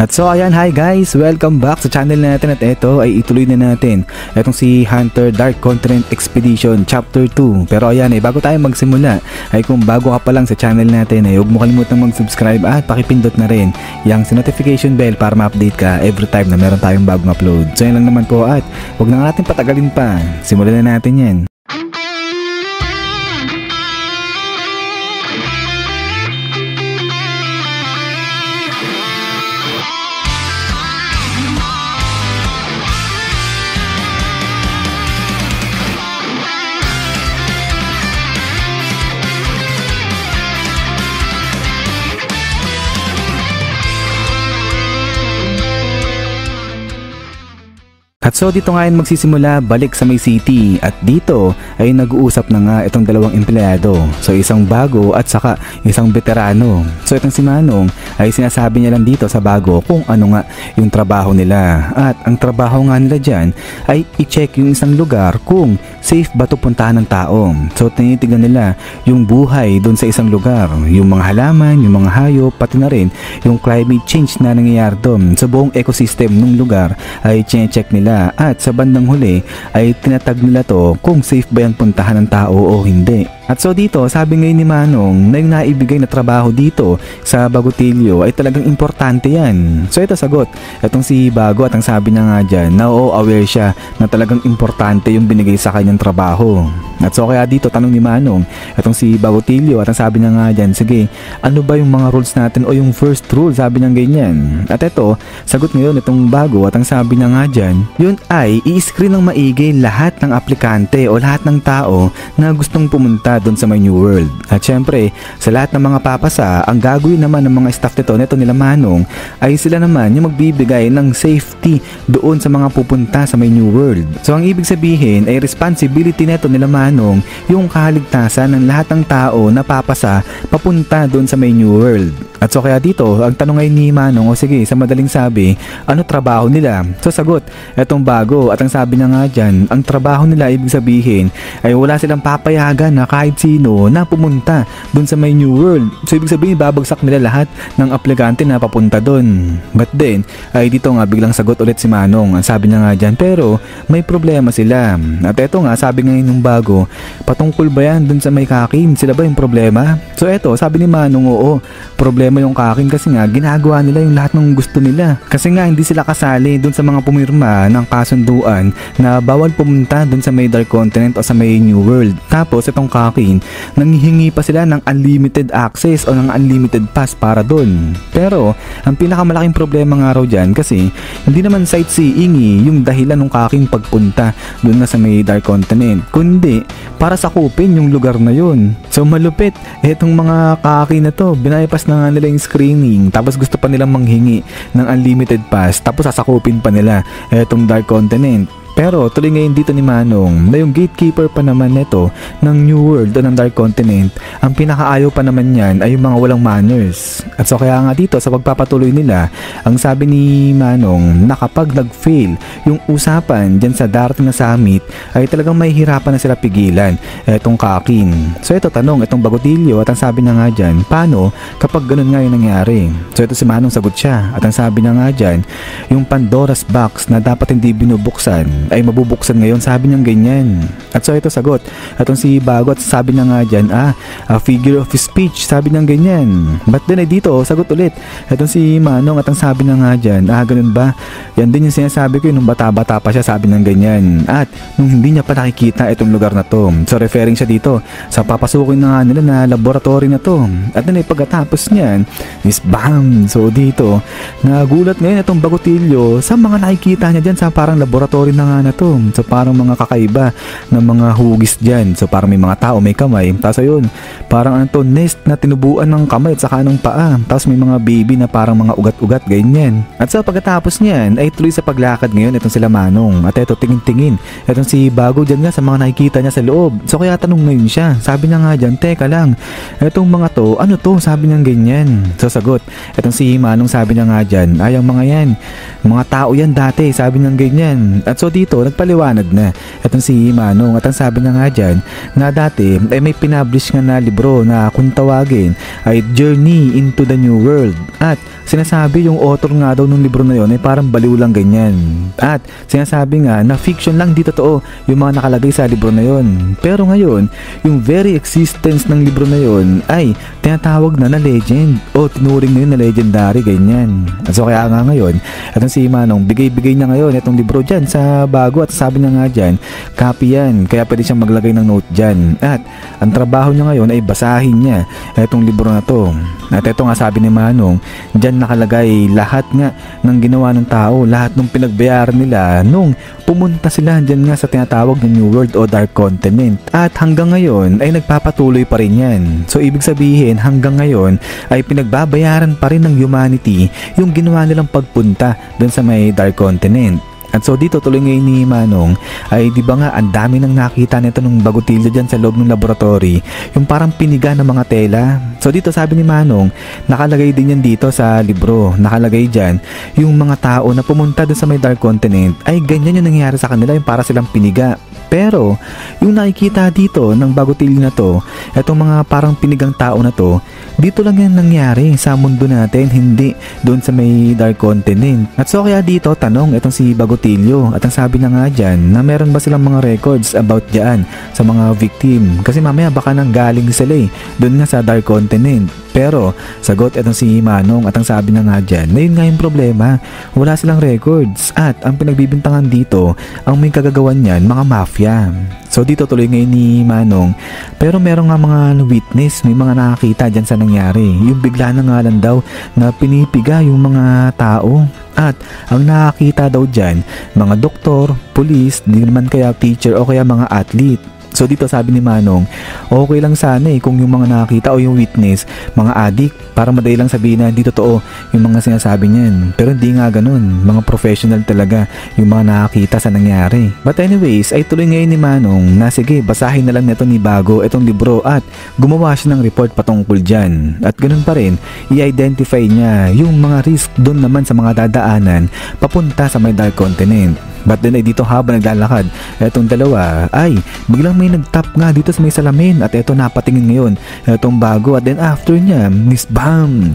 At so ayan, hi guys! Welcome back sa channel natin at ito ay ituloy na natin itong si Hunter Dark Continent Expedition Chapter 2. Pero ayan bago tayo magsimula ay kung bago ka pa lang sa channel natin ay huwag mo kalimutang mag-subscribe at pakipindot na rin yung notification bell para ma-update ka every time na meron tayong bagong upload. So yan lang naman po at huwag na natin patagalin pa. Simulan na natin yan. At so dito ngayon magsisimula balik sa may city at dito ay nag-uusap na nga itong dalawang empleyado. So isang bago at saka isang veterano. So itong si Manong ay sinasabi niya lang dito sa bago kung ano nga yung trabaho nila. At ang trabaho nga nila dyan ay i-check yung isang lugar kung safe ba ito puntahan ng tao. So tinitignan nila yung buhay doon sa isang lugar. Yung mga halaman, yung mga hayop, pati na rin yung climate change na nangyayari doon. So buong ecosystem ng lugar ay check nila. At sa bandang huli ay tinatag nila to kung safe ba yan puntahan ng tao o hindi. At so dito sabi ngayon ni Manong na yung naibigay na trabaho dito sa Bagotilyo ay talagang importante yan. So ito sagot, itong si Bago at ang sabi niya nga dyan na aware siya na talagang importante yung binigay sa kanyang trabaho. At so kaya dito tanong ni Manong itong si Bagotilyo at ang sabi niya nga dyan, sige ano ba yung mga rules natin o yung first rule, sabi niya ganyan. At ito sagot ngayon itong Bago at ang sabi niya nga dyan, yun ay i-screen ng maigi lahat ng aplikante o lahat ng tao na gustong pumunta doon sa may New World. At syempre, sa lahat ng mga papasa, ang gagawin naman ng mga staff nito nila Manong ay sila naman yung magbibigay ng safety doon sa mga pupunta sa may New World. So ang ibig sabihin ay responsibility nito nila Manong yung kaligtasan ng lahat ng tao na papasa papunta doon sa may New World. At so kaya dito, ang tanong ay ni Manong, o sige, sa madaling sabi, ano trabaho nila? So sagot, etong Bago at ang sabi niya nga dyan, ang trabaho nila ibig sabihin ay wala silang papayagan na kahit sino na pumunta dun sa may New World. So ibig sabihin babagsak nila lahat ng aplikante na papunta dun. But then ay dito nga biglang sagot ulit si Manong. Ang sabi niya nga dyan, pero may problema sila. At eto nga sabi ngayon ng Bago, patungkol ba yan dun sa may Kakin? Sila ba yung problema? So eto sabi ni Manong, oo, problema yung Kakin kasi nga ginagawa nila yung lahat ng gusto nila. Kasi nga hindi sila kasali dun sa mga pumirma ng kasunduan na bawal pumunta dun sa may Dark Continent o sa may New World. Tapos itong Kakin, nanghihingi pa sila ng unlimited access o ng unlimited pass para dun. Pero ang pinakamalaking problema nga raw dyan kasi hindi naman sightseeing yung dahilan ng Kakin pagpunta dun na sa may Dark Continent, kundi para sakupin yung lugar na yun. So malupit, etong mga Kakin na to, binaypas na nga nila yung screening tapos gusto pa nilang manghingi ng unlimited pass tapos sasakupin pa nila etong Dark Continent. Pero tuloy ngayon dito ni Manong na yung gatekeeper pa naman nito ng New World o ng Dark Continent, ang pinakaayaw pa naman yan ay yung mga walang manners. At so kaya nga dito sa pagpapatuloy nila, ang sabi ni Manong na kapag nag-fail yung usapan dyan sa darating na summit ay talagang may hirapan na sila pigilan etong Kakin. So ito tanong itong Bagotilyo at ang sabi na nga dyan, paano kapag ganun nga yung nangyari? So ito si Manong sagot siya at ang sabi na nga dyan, yung Pandora's box na dapat hindi binubuksan ay mabubuksan ngayon, sabi niyang ganyan. At so ito sagot atong si Bago at sabi niya nga dyan, a figure of speech, sabi niyang ganyan. But then ay dito sagot ulit atong si Manong at ang sabi niya nga dyan, ganun ba? Yan din yung sinasabi ko nung bata-bata pa siya, sabi niyang ganyan. At nung hindi niya pa nakikita itong lugar na to, so referring siya dito sa papasukin na nga nila na laboratory na to. At then ay pagkatapos niyan is bam! So dito nagulat ngayon itong Bagotilyo sa mga nakikita niya dyan sa parang laboratory na nga na to. So parang mga kakaiba ng mga hugis dyan. So parang may mga tao, may kamay. Tapos ayun, parang ano to, nest na tinubuan ng kamay at saka ng paa. Tapos may mga baby na parang mga ugat-ugat, ganyan. At so pagkatapos niyan ay tuloy sa paglakad ngayon itong sila Manong. At eto tingin-tingin itong si Bago dyan nga sa mga nakikita niya sa loob. So kaya tanong ngayon siya, sabi niya nga dyan, teka lang, etong mga to, ano to? Sabi niya ganyan. So sagot itong si Manong, sabi niya nga dyan, ay ang mga yan, mga tao yan dati, sabi niya ganyan. At so dito dito nagpaliwanag na itong si Manong at ang sabi na nga dyan na dati ay may pinablish nga na libro na kung tawagin ay Journey into the New World at sinasabi yung author nga daw ng libro na yon ay parang baliw lang ganyan at sinasabi nga na fiction lang di totoo yung mga nakalagay sa libro na yon, pero ngayon yung very existence ng libro na yon ay tinatawag na legend o tinuring na yun na legendary ganyan. At so kaya nga ngayon itong si Manong bigay-bigay niya ngayon itong libro dyan sa bago at sabi niya nga dyan copy yan kaya pwede siyang maglagay ng note dyan at ang trabaho niya ngayon ay basahin niya itong libro na to. At ito nga sabi ni Manong dyan nakalagay lahat nga ng ginawa ng tao, lahat ng pinagbayaran nila nung pumunta sila dyan nga sa tinatawag na New World o Dark Continent at hanggang ngayon ay nagpapatuloy pa rin yan. So ibig sabihin hanggang ngayon ay pinagbabayaran pa rin ng humanity yung ginawa nilang pagpunta dun sa may Dark Continent. At so dito tuloy ngayon ni Manong ay di ba nga ang dami nang nakita nito ng bagutilyo dyan sa loob ng laboratory, yung parang piniga ng mga tela. So dito sabi ni Manong nakalagay din yan dito sa libro, nakalagay dyan yung mga tao na pumunta dun sa may Dark Continent ay ganyan yung nangyayari sa kanila, yung para silang piniga. Pero yung nakikita dito ng bagutilyo na to, etong mga parang pinigang tao na to, dito lang yan nangyari sa mundo natin, hindi doon sa may Dark Continent. At so kaya dito tanong itong si Bagutilyo at ang sabi na nga dyan na meron ba silang mga records about dyan sa mga victim kasi mamaya baka nang galing sila doon nga sa Dark Continent. Pero sagot itong si Manong at ang sabi na nga dyan na yun nga yung problema, wala silang records at ang pinagbibintangan dito ang may kagagawan niyan mga mafia. So dito tuloy ngayon ni Manong pero meron nga mga witness, may mga nakakita dyan sa nangyari, yung bigla na nga lang daw na pinipiga yung mga tao at ang nakakita daw dyan mga doktor, pulis, di naman kaya teacher o kaya mga athlete. So dito sabi ni Manong, okay lang sana kung yung mga nakakita o yung witness, mga addict, para madali lang sabihin na hindi totoo yung mga sinasabi niyan. Pero hindi nga ganun, mga professional talaga yung mga nakakita sa nangyari. But anyways, ay tuloy ngayon ni Manong na sige, basahin na lang nito ni Bago itong libro at gumawa siya ng report patungkol dyan. At ganun pa rin, i-identify niya yung mga risk doon naman sa mga dadaanan papunta sa may Dark Continent. But then ay dito habang naglalakad, etong dalawa ay biglang may nagtap nga dito sa may salamin at eto napatingin ngayon etong Bago at then after niya, Miss Bam.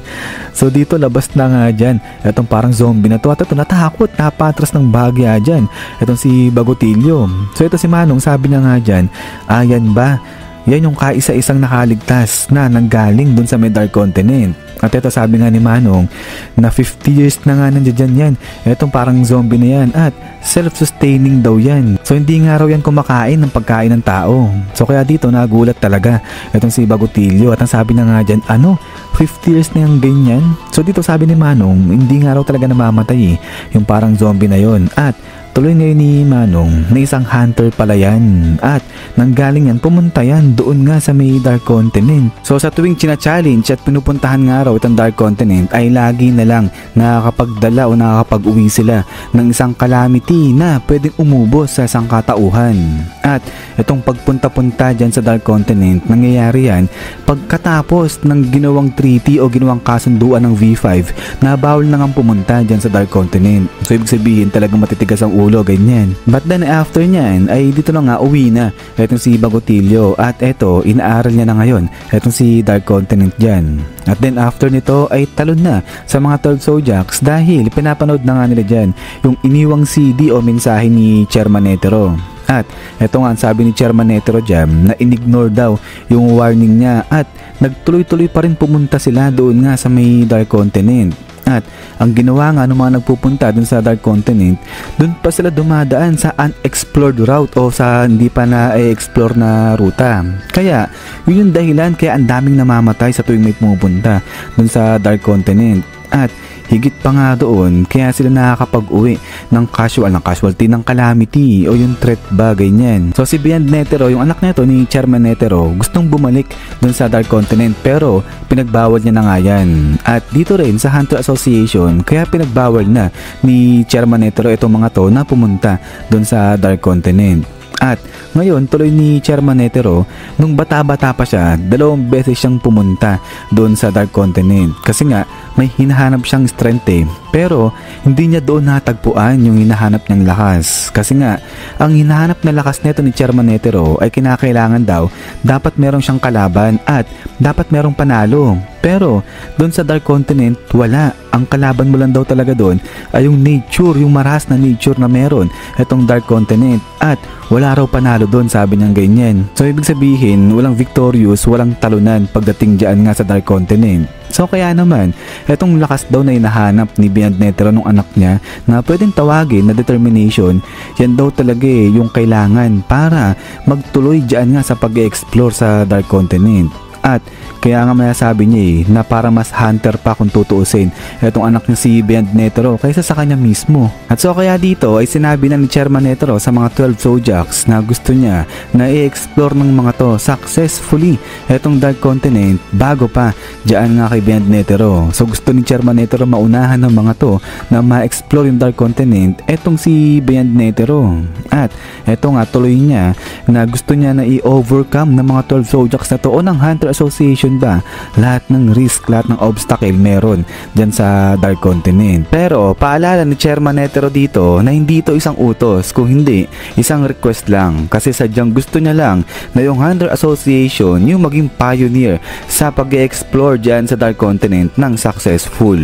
So dito labas na nga dyan etong parang zombie na to at ito natakot, napatras ng bagya dyan etong si Bagutilyo. So ito si Manong sabi niya nga dyan, ayan ba? Yan yung kaisa-isang nakaligtas na nanggaling dun sa may Dark Continent. At ito sabi nga ni Manong na 50 years na nga nandiyan yan. Etong parang zombie na yan at self-sustaining daw yan. So hindi nga raw yan kumakain ng pagkain ng tao. So kaya dito nagulat talaga etong si Bagutilyo at ang sabi na nga dyan, 50 years na yung ganyan. So dito sabi ni Manong, hindi nga raw talaga namamatay yung parang zombie na yon. At tuloy ngayon ni Manong na isang hunter pala yan at nanggaling yan, pumunta yan doon nga sa may Dark Continent. So sa tuwing china-challenge at pinupuntahan nga raw itong Dark Continent ay lagi na lang nakakapagdala o nakakapag-uwi sila ng isang calamity na pwedeng umubos sa isang katauhan. At itong pagpunta-punta dyan sa Dark Continent, nangyayari yan pagkatapos ng ginawang treaty o ginawang kasunduan ng V5 na bawal na nga pumunta dyan sa Dark Continent. So ibig sabihin talagang matitigas ang ulo, ganyan. But then after nyan ay dito na nga uwi na etong si Bagutilyo at eto inaaral niya na ngayon etong si Dark Continent dyan. At then after nito ay talon na sa mga Third Zodiacs dahil pinapanood na nga nila dyan yung iniwang CD o mensahe ni Chairman Netero. At eto nga sabi ni Chairman Netero dyan na in-ignore daw yung warning niya at nagtuloy-tuloy pa rin pumunta sila doon nga sa may Dark Continent. At ang ginawa nga ng mga nagpupunta dun sa Dark Continent, dun pa sila dumadaan sa unexplored route o sa hindi pa na-explore na ruta. Kaya yun yung dahilan kaya ang daming namamatay sa tuwing may pumupunta dun sa Dark Continent. At higit pa nga doon, kaya sila nakakapag-uwi ng casualty, ng calamity o yung threat ba, ganyan. So si Beyond Netero, yung anak nito ni Chairman Netero, gustong bumalik dun sa Dark Continent pero pinagbawal niya na nga yan. At dito rin sa Hunter Association, kaya pinagbawal na ni Chairman Netero itong mga to na pumunta dun sa Dark Continent. At ngayon tuloy ni Chairman Netero, nung bata-bata pa siya, 2 beses siyang pumunta doon sa Dark Continent kasi nga may hinahanap siyang strength pero hindi niya doon natagpuan yung hinahanap niyang lakas kasi nga ang hinahanap na lakas nito ni Chairman Netero ay kinakailangan daw dapat merong siyang kalaban at dapat merong panalo. Pero doon sa Dark Continent wala, ang kalaban mo lang daw talaga doon ay yung nature, yung maras na nature na meron itong Dark Continent at wala raw panalo doon, sabi niyang ganyan. So ibig sabihin walang victorious, walang talunan pagdating dyan nga sa Dark Continent. So kaya naman itong lakas daw na hinahanap ni Beyond Netero nung anak niya na pwedeng tawagin na determination, yan daw talaga yung kailangan para magtuloy dyan nga sa pag-explore sa Dark Continent. At kaya nga masasabi niya na para mas hunter pa kung tutuusin itong anak niya si Beyond Netero kaysa sa kanya mismo. At so kaya dito ay sinabi na ni Chairman Netero sa mga 12 Zodiacs na gusto niya na i-explore ng mga to successfully itong Dark Continent bago pa dyan nga kay Beyond Netero. So gusto ni Chairman Netero maunahan ng mga to na ma-explore yung Dark Continent etong si Beyond Netero. At eto nga tuloy niya na gusto niya na i-overcome ng mga 12 Zodiacs na to o ng Hunter Association ba lahat ng risk, lahat ng obstacle meron dyan sa Dark Continent. Pero paalala ni Chairman Netero dito na hindi ito isang utos, kung hindi isang request lang kasi sadyang gusto niya lang na yung Hunter Association yung maging pioneer sa pag-explore dyan sa Dark Continent ng successful.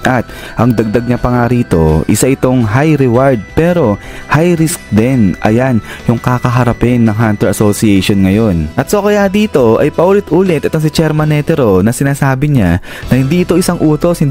At ang dagdag niya pa nga rito, isa itong high reward pero high risk din. Ayan yung kakaharapin ng Hunter Association ngayon. At so kaya dito ay paulit-ulit itong si Chairman Netero na sinasabi niya na hindi ito isang utos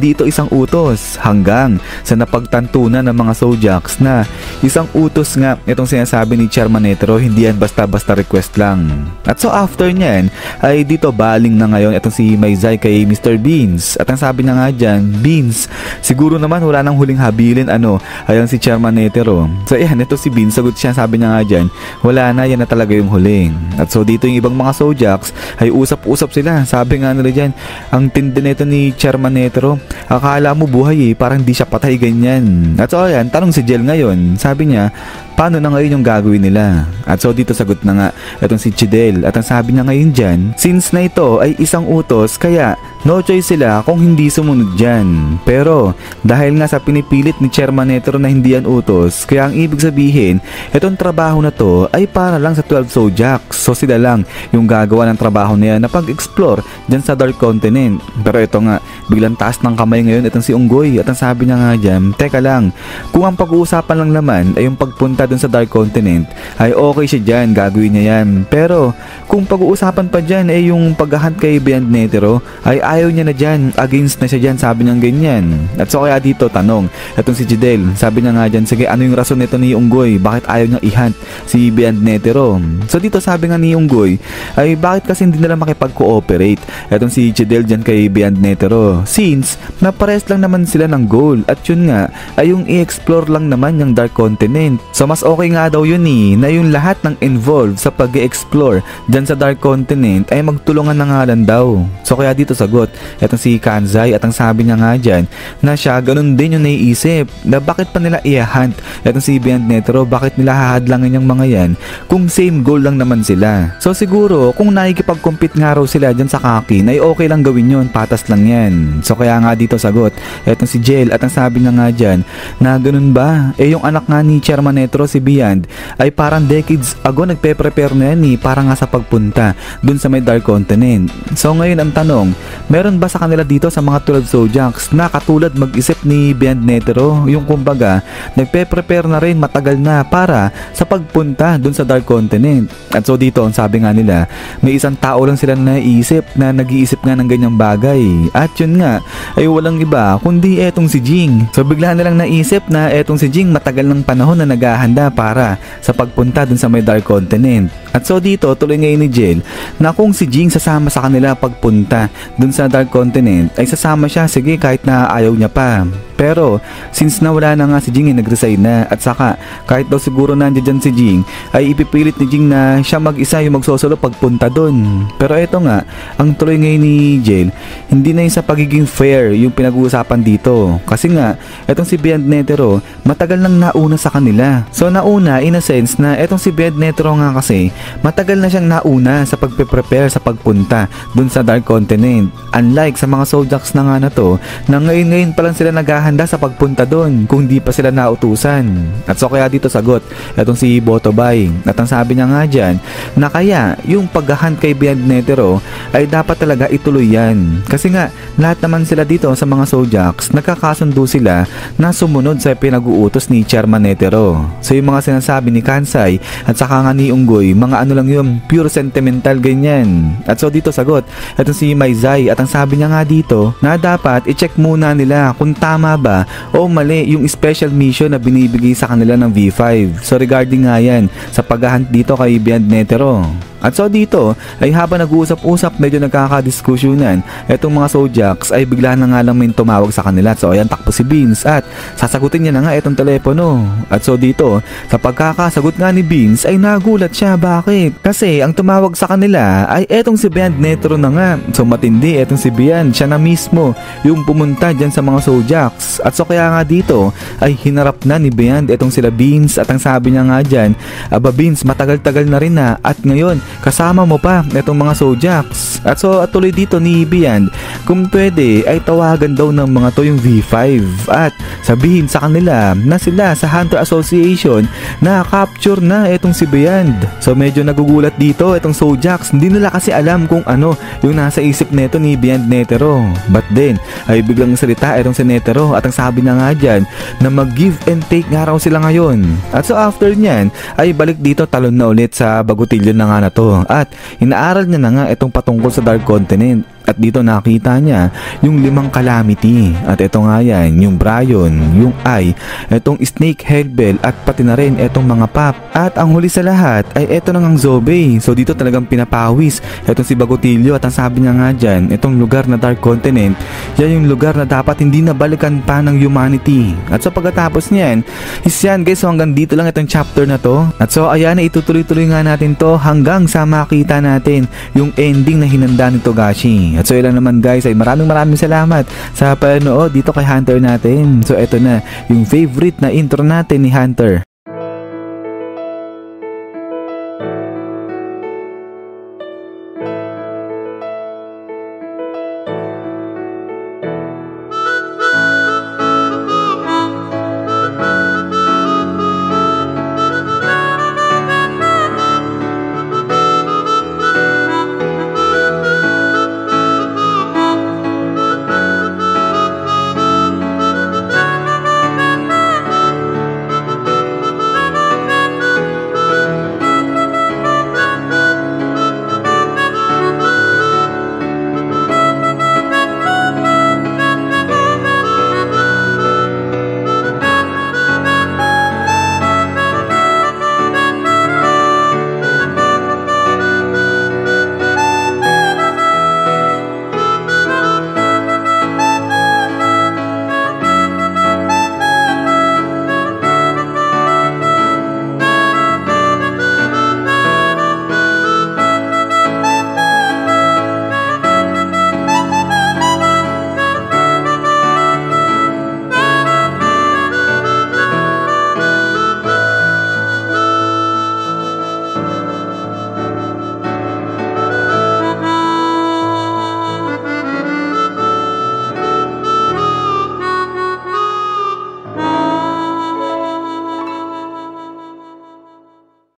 hanggang sa napagtantunan ng mga Zodiacs na isang utos nga itong sinasabi ni Chairman Netero, hindi yan basta-basta request lang. At so after niyan ay dito baling na ngayon itong si Maizai kay Mr. Beans at ang sabi niya nga dyan, Beans, siguro naman wala nang huling habilin ayon si Chairman Netero. So yan, ito si Beans, sagot siya, sabi niya nga dyan, wala na, yan na talaga yung huling. At so dito yung ibang mga Zodiacs ay usap sila. Sabi nga nila dyan, ang tindi nito ni Chairman Netero, akala mo buhay parang di siya patay ganyan. At so ayan, tanong si Jel ngayon, sabi niya, paano na ngayon yung gagawin nila? At so dito sagot na nga itong si Chidel at ang sabi niya ngayon dyan, since na ito ay isang utos kaya no choice sila kung hindi sumunod dyan. Pero dahil nga sa pinipilit ni Chairman Netero na hindi yan utos, kaya ang ibig sabihin itong trabaho na to ay para lang sa 12 Zodiacs. So sila lang yung gagawa ng trabaho na yan na pag-explore dyan sa Dark Continent. Pero ito nga, biglang taas ng kamay ngayon itong si Unggoy at ang sabi niya nga dyan, teka lang, kung ang pag-uusapan lang naman ay yung pagpunta dun sa Dark Continent ay okay siya dyan, gagawin niya yan. Pero kung pag-uusapan pa dyan ay yung paghahunt kay Beyond Netero ay ayaw niya na dyan, against na siya dyan, sabi niya ganyan. At so kaya dito tanong itong si Jidel, sabi niya nga dyan, sige ano yung rason nito ni Unggoy, bakit ayaw niyang i-hunt si Beyond Netero? So dito sabi nga ni Unggoy ay bakit kasi hindi nila makipag-cooperate itong si Jidel dyan kay Beyond Netero, since napares lang naman sila ng goal at yun nga ay yung i-explore lang naman yung Dark Continent. So mas okay nga daw yun na yung lahat ng involved sa pag-explore dyan sa Dark Continent ay magtulungan na nga lang daw. So kaya dito sagot itong si Kanzai at ang sabi niya nga dyan na siya ganun din yung naiisip na bakit pa nila i-hunt itong si Beyond Netero, bakit nila hahadlangin yung mga yan kung same goal lang naman sila. So siguro kung nakikipag-compete nga raw sila dyan sa Kakin ay okay lang gawin yun, patas lang yan. So kaya nga dito sagot itong si Jel at ang sabi niya nga dyan na ganun ba, yung anak nga ni Chairman Netero si Beyond ay parang decades ago nagpe-prepare na yan para nga sa pagpunta dun sa may Dark Continent. So ngayon ang tanong, meron ba sa kanila dito sa mga 12 Zodiacs na katulad mag-isip ni Beyond Netero, yung kumbaga nagpe-prepare na rin matagal na para sa pagpunta dun sa Dark Continent? At so dito ang sabi nga nila, may isang tao lang sila na naisip na nag-iisip nga ng ganyang bagay at yun nga ay walang iba kundi etong si Jing. So bigla nilang naisip na etong si Jing matagal ng panahon na naghahanda para sa pagpunta dun sa may Dark Continent. At so dito tuloy ngayon ni Jel na kung si Jing sasama sa kanila pagpunta dun sa Dark Continent ay sasama siya, sige kahit na ayaw niya pa. Pero since nawala na nga si Jing, nag-resign na, at saka kahit daw siguro nandiyan dyan si Jing, ay ipipilit ni Jing na siya mag-isa yung magsosolo pagpunta dun. Pero eto nga, ang tuloy ngayon ni Jel, hindi na yung sa pagiging fair yung pinag-uusapan dito. Kasi nga, etong si Beyond Netero, matagal nang nauna sa kanila. So nauna in a sense na etong si Beyond Netero nga kasi, matagal na siyang nauna sa pagpe-prepare sa pagpunta dun sa Dark Continent. Unlike sa mga Zodiacs na nga na to, na ngayon pa lang sila naghahanda sa pagpunta dun kung di pa sila nautusan. At so kaya dito sagot etong si Botobay, at ang sabi niya nga dyan na kaya yung paghahunt kay Beyond Netero ay dapat talaga ituloy yan. Kasi nga lahat naman sila dito sa mga Zodiacs nagkakasundo sila na sumunod sa pinag-uutos ni Chairman Netero. So yung mga sinasabi ni Kansai at saka nga ni Unggoy, mga ano lang yun, pure sentimental ganyan. At so dito sagot etong si Maizai, at ang sabi niya nga dito na dapat i-check muna nila kung tama ba o mali yung special mission na binibigay sa kanila ng V5. So regarding nga yan sa paghahunt dito kay Beyond Netero. At so dito ay habang nag-uusap-usap, medyo nagkakadiskusyonan, etong mga Zodiacs ay bigla na nga lang may tumawag sa kanila. So ayan, takbo si Beans at sasagutin niya na nga etong telepono. At so dito sa pagkakasagot nga ni Beans ay nagulat siya. Bakit? Kasi ang tumawag sa kanila ay etong si Beyond Netero na nga. So matindi, etong si Beyond, siya na mismo yung pumunta dyan sa mga Zodiacs. At so kaya nga dito ay hinarap na ni Beyond etong sila Beans, at ang sabi niya nga dyan, aba Beans, matagal-tagal na rin na, at ngayon kasama mo pa itong mga Zodiacs. At so at tuloy dito ni Beyond, kung pwede ay tawagan daw ng mga to yung V5 at sabihin sa kanila na sila sa Hunter Association na capture na itong si Beyond. So medyo nagugulat dito itong Zodiacs, hindi nila kasi alam kung ano yung nasa isip neto ni Beyond Netero. But then ay biglang salita itong si Netero, at ang sabi na nga dyan na mag-give and take nga raw sila ngayon. At so after nyan ay balik dito, talon na ulit sa bagutilyo na nga na to, at inaaral niya na nga itong patungkol sa Dark Continent. At dito nakita niya yung 5 calamity. At ito nga yan, yung Brion, yung Ai, itong Snake Hellbell, at pati na rin itong mga Pop. At ang huli sa lahat ay ito na ngang Zobe. So dito talagang pinapawis itong si Bagutilyo, at ang sabi niya nga dyan, itong lugar na Dark Continent, yan yung lugar na dapat hindi na balikan pa ng humanity. At so pagkatapos niyan, is yan guys, so hanggang dito lang itong chapter na to. At so ayan, itutuloy-tuloy nga natin to hanggang sa makita natin yung ending na hinanda ni Togashi. At so ilan naman guys, ay maraming salamat sa panonood dito kay Hunter natin. So eto na yung favorite na intro natin ni Hunter.